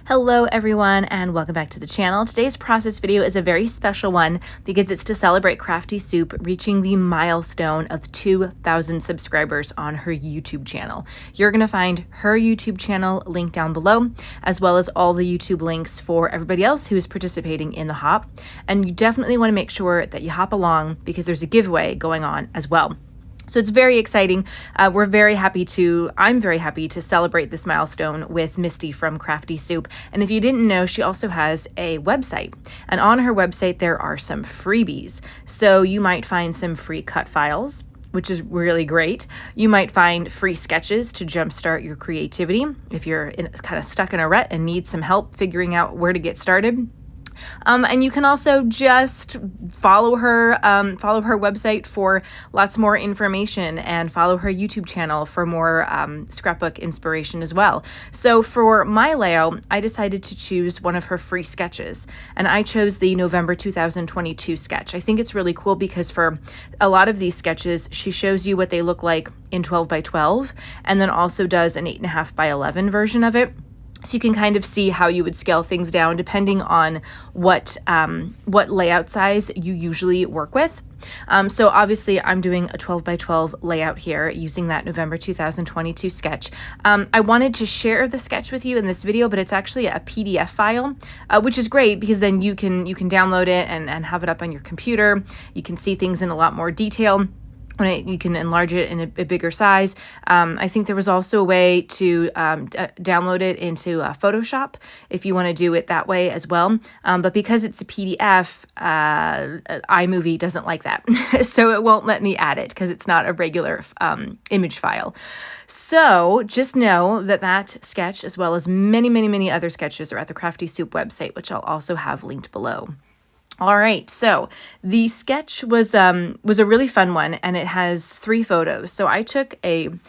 Hello everyone and welcome back to the channel. Today's process video is a very special one because it's to celebrate Crafty Soup reaching the milestone of 2,000 subscribers on her YouTube channel. You're going to find her YouTube channel linked down below, as well as all the YouTube links for everybody else who is participating in the hop. And you definitely want to make sure that you hop along because there's a giveaway going on as well. So it's very exciting. I'm very happy to celebrate this milestone with Misty from Crafty Soup. And if you didn't know, she also has a website. And on her website, there are some freebies. So you might find some free cut files, which is really great. You might find free sketches to jumpstart your creativity if you're kind of stuck in a rut and need some help figuring out where to get started. And you can also just follow her website for lots more information and follow her YouTube channel for more scrapbook inspiration as well. So for my layout, I decided to choose one of her free sketches, and I chose the November 2022 sketch. I think it's really cool because for a lot of these sketches, she shows you what they look like in 12 by 12 and then also does an 8.5 by 11 version of it. So you can kind of see how you would scale things down depending on what layout size you usually work with. So obviously I'm doing a 12 by 12 layout here using that November 2022 sketch. I wanted to share the sketch with you in this video, but it's actually a PDF file, which is great because then you can download it and have it up on your computer. You can see things in a lot more detail. You can enlarge it in a bigger size. I think there was also a way to download it into Photoshop if you want to do it that way as well. But because it's a PDF, iMovie doesn't like that. So it won't let me add it because it's not a regular image file. So just know that sketch, as well as many other sketches, are at the Crafty Soup website, which I'll also have linked below. All right, so the sketch was a really fun one, and it has 3 photos. So I took 3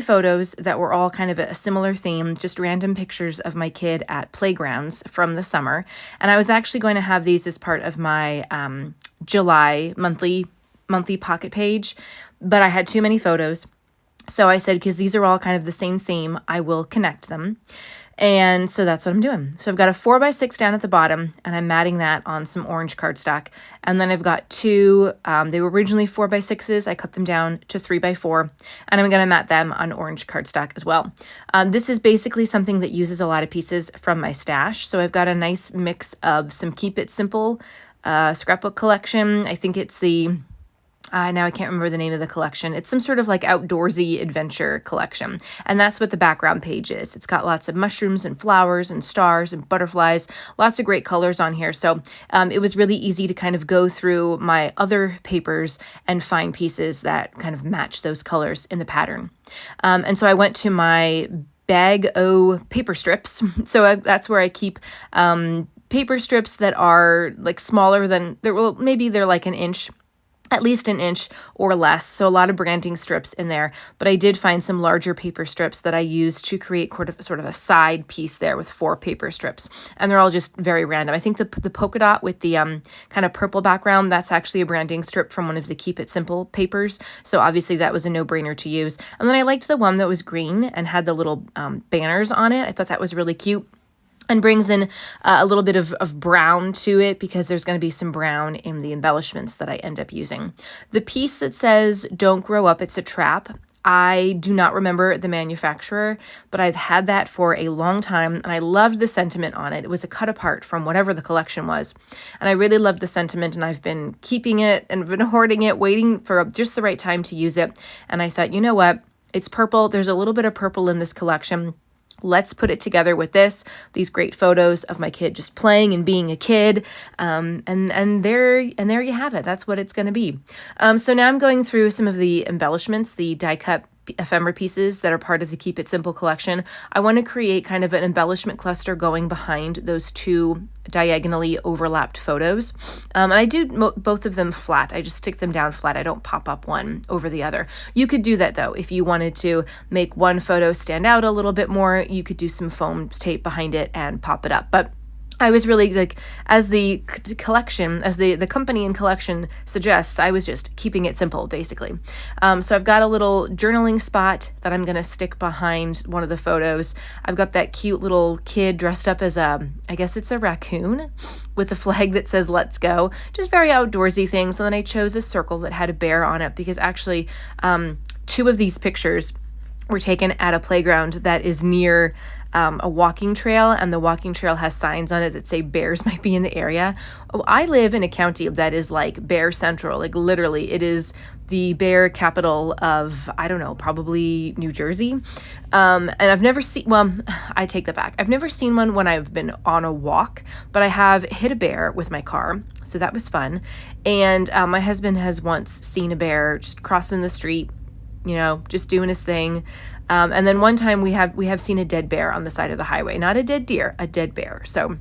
photos that were all kind of a similar theme, just random pictures of my kid at playgrounds from the summer. And I was actually going to have these as part of my July monthly pocket page, but I had too many photos. So I said, because these are all kind of the same theme, I will connect them. And so that's what I'm doing. So I've got a 4x6 down at the bottom, and I'm matting that on some orange cardstock. And then I've got 2, they were originally 4x6s. I cut them down to 3x4, and I'm going to mat them on orange cardstock as well. This is basically something that uses a lot of pieces from my stash. So I've got a nice mix of some Keep It Simple scrapbook collection. I think it's the... now I can't remember the name of the collection. It's some sort of like outdoorsy adventure collection. And that's what the background page is. It's got lots of mushrooms and flowers and stars and butterflies, lots of great colors on here. So it was really easy to kind of go through my other papers and find pieces that kind of match those colors in the pattern. And so I went to my Bag O paper strips. So that's where I keep paper strips that are like smaller than, maybe they're like an inch, at least an inch or less. So a lot of branding strips in there, but I did find some larger paper strips that I used to create sort of a side piece there with 4 paper strips. And they're all just very random. I think the polka dot with the kind of purple background, that's actually a branding strip from one of the Keep It Simple papers. So obviously that was a no-brainer to use. And then I liked the one that was green and had the little banners on it. I thought that was really cute. And brings in a little bit of brown to it because there's going to be some brown in the embellishments that I end up using. The piece that says, "Don't grow up, it's a trap," I do not remember the manufacturer, but I've had that for a long time, and I loved the sentiment on it. It was a cut apart from whatever the collection was, and I really loved the sentiment, and I've been keeping it and been hoarding it, waiting for just the right time to use it. And I thought, you know what? It's purple. There's a little bit of purple in this collection. Let's put it together with these great photos of my kid just playing and being a kid. And there you have it. That's what it's going to be. So now I'm going through some of the embellishments, the die cut ephemera pieces that are part of the Keep It Simple collection. I want to create kind of an embellishment cluster going behind those 2 diagonally overlapped photos. And I do both of them flat. I just stick them down flat. I don't pop up one over the other. You could do that though. If you wanted to make one photo stand out a little bit more, you could do some foam tape behind it and pop it up. But I was really like, as the collection, as the company and collection suggests, I was just keeping it simple, basically. So I've got a little journaling spot that I'm going to stick behind one of the photos. I've got that cute little kid dressed up as I guess it's a raccoon with a flag that says "Let's go." Just very outdoorsy things. And then I chose a circle that had a bear on it because actually 2 of these pictures were taken at a playground that is near a walking trail, and the walking trail has signs on it that say bears might be in the area. Oh, I live in a county that is like bear central, like literally it is the bear capital of, I don't know, probably New Jersey. And I've never seen, well, I take that back. I've never seen one when I've been on a walk, but I have hit a bear with my car. So that was fun. And my husband has once seen a bear just crossing the street, you know, just doing his thing. And then one time we have seen a dead bear on the side of the highway, not a dead deer, a dead bear. So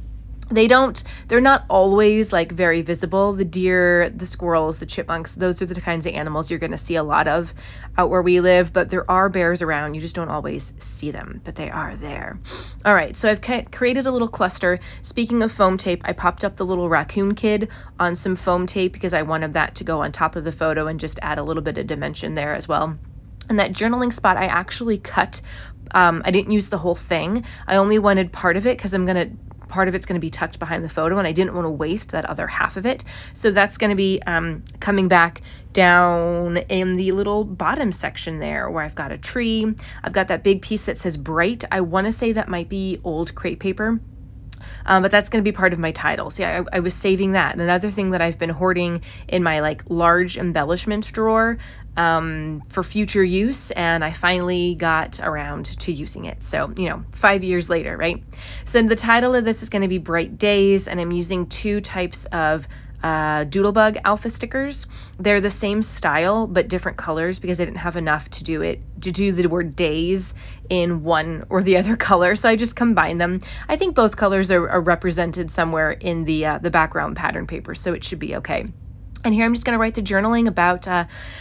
they're not always like very visible. The deer, the squirrels, the chipmunks, those are the kinds of animals you're going to see a lot of out where we live, but there are bears around. You just don't always see them, but they are there. All right. So I've created a little cluster. Speaking of foam tape, I popped up the little raccoon kid on some foam tape because I wanted that to go on top of the photo and just add a little bit of dimension there as well. And that journaling spot, I actually cut. I didn't use the whole thing. I only wanted part of it because part of it's going to be tucked behind the photo, and I didn't want to waste that other half of it. So that's going to be coming back down in the little bottom section there where I've got a tree. I've got that big piece that says bright. I want to say that might be old crepe paper. But that's going to be part of my title. See, I was saving that. And another thing that I've been hoarding in my like large embellishment drawer for future use, and I finally got around to using it. So, 5 years later, right? So the title of this is going to be Bright Days, and I'm using 2 types of Doodlebug alpha stickers. They're the same style but different colors because I didn't have enough to do the word days in one or the other color, so I just combined them. I think both colors are represented somewhere in the background pattern paper, so it should be okay. And here I'm just going to write the journaling about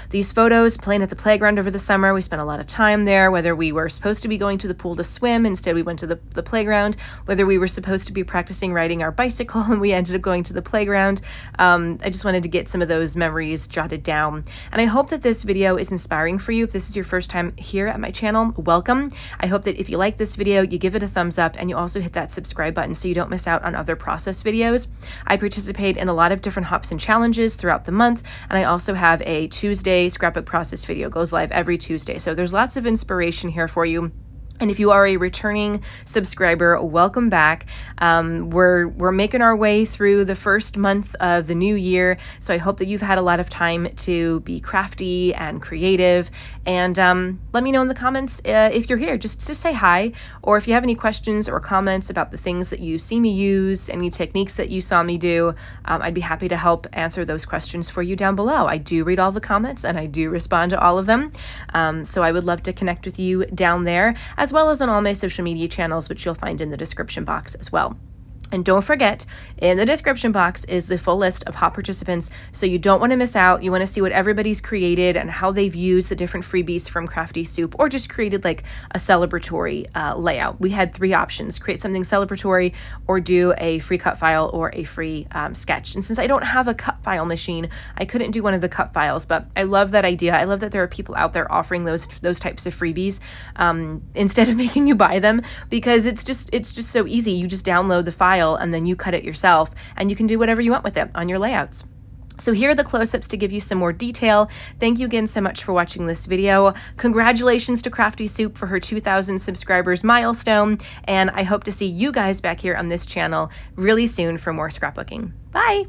these photos, playing at the playground over the summer. We spent a lot of time there, whether we were supposed to be going to the pool to swim, instead we went to the playground, whether we were supposed to be practicing riding our bicycle and we ended up going to the playground. I just wanted to get some of those memories jotted down. And I hope that this video is inspiring for you. If this is your first time here at my channel, welcome. I hope that if you like this video, you give it a thumbs up and you also hit that subscribe button so you don't miss out on other process videos. I participate in a lot of different hops and challenges throughout the month, and I also have a Tuesday scrapbook process video, goes live every Tuesday. So there's lots of inspiration here for you. And if you are a returning subscriber, welcome back. We're making our way through the first month of the new year, so I hope that you've had a lot of time to be crafty and creative. And let me know in the comments if you're here, just to say hi, or if you have any questions or comments about the things that you see me use, any techniques that you saw me do. I'd be happy to help answer those questions for you down below. I do read all the comments and I do respond to all of them, so I would love to connect with you down there, as well as on all my social media channels, which you'll find in the description box as well. And don't forget, in the description box is the full list of hop participants, so you don't want to miss out. You want to see what everybody's created and how they've used the different freebies from Crafty Soup, or just created like a celebratory layout. We had 3 options: create something celebratory, or do a free cut file, or a free sketch. And since I don't have a cut file machine, I couldn't do one of the cut files, but I love that idea. I love that there are people out there offering those types of freebies instead of making you buy them, because it's just so easy. You just download the file and then you cut it yourself, and you can do whatever you want with it on your layouts. So here are the close-ups to give you some more detail. Thank you again so much for watching this video. Congratulations to Crafty Soup for her 2,000 subscribers milestone, and I hope to see you guys back here on this channel really soon for more scrapbooking. Bye!